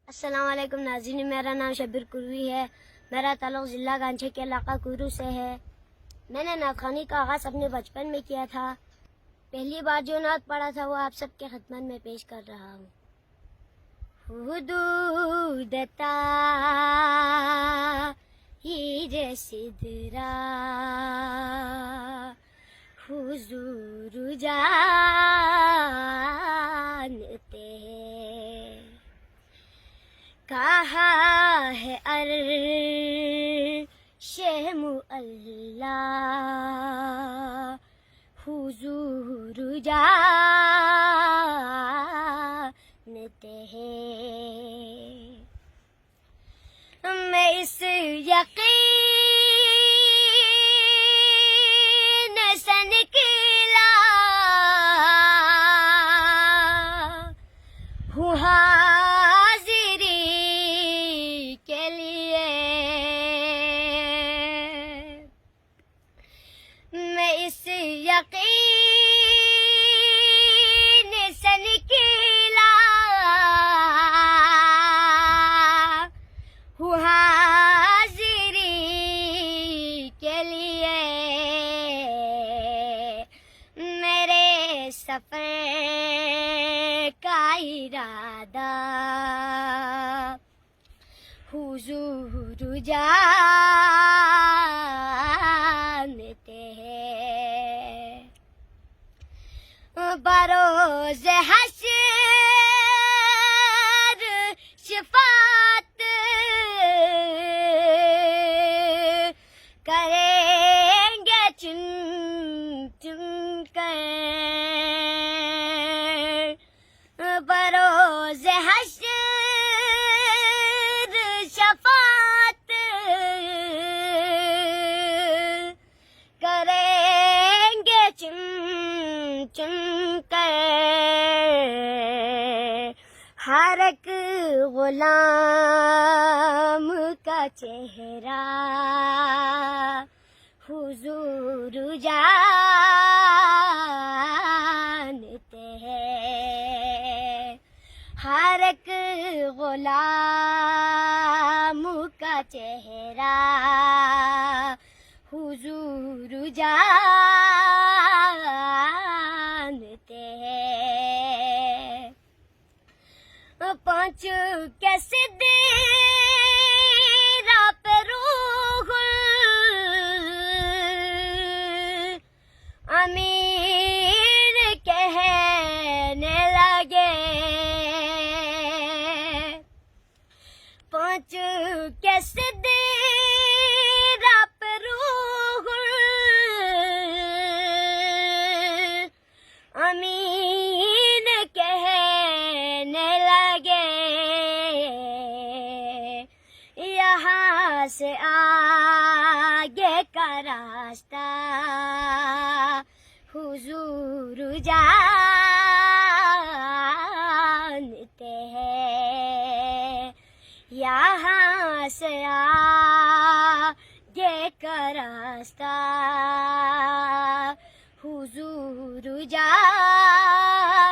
السلام علیکم ناظرین، میرا نام شبیر کروی ہے۔ میرا تعلق ضلع گانچھے کے علاقہ کورو سے ہے۔ میں نے نعت خوانی کا آغاز اپنے بچپن میں کیا تھا۔ پہلی بار جو نعت پڑھا تھا وہ آپ سب کے خدمت میں پیش کر رہا ہوں۔ حدود تاہیر سدرا حضور جانتے ہیں، کہا ہے عرش معلا حضور جانتے ہیں۔ میں اس یقین سے نکلا ہوں حاضری کے لیے، میں اس یقین سے نکلا ہوں حاضری کے لیے، میرے سفر کا ارادہ حضور جانتے ہیں۔ بروز حشر شفاعت کریں گے چن چن کر، بروز حشر شفاعت کریں گے چن چن کر، ہر ایک غلام کا چہرہ حضور جانتے ہیں، ہر ایک غلام کا چہرہ حضور جانتے ہیں۔ پانچ کے صدیرہ پہ روح امین کہنے لگے، پانچ کے صدیرہ پہ روح امین کہنے لگے، یہاں سے آگے کا راستہ حضور جانتے ہیں، یہاں سے آگے کا راستہ حضور جانتے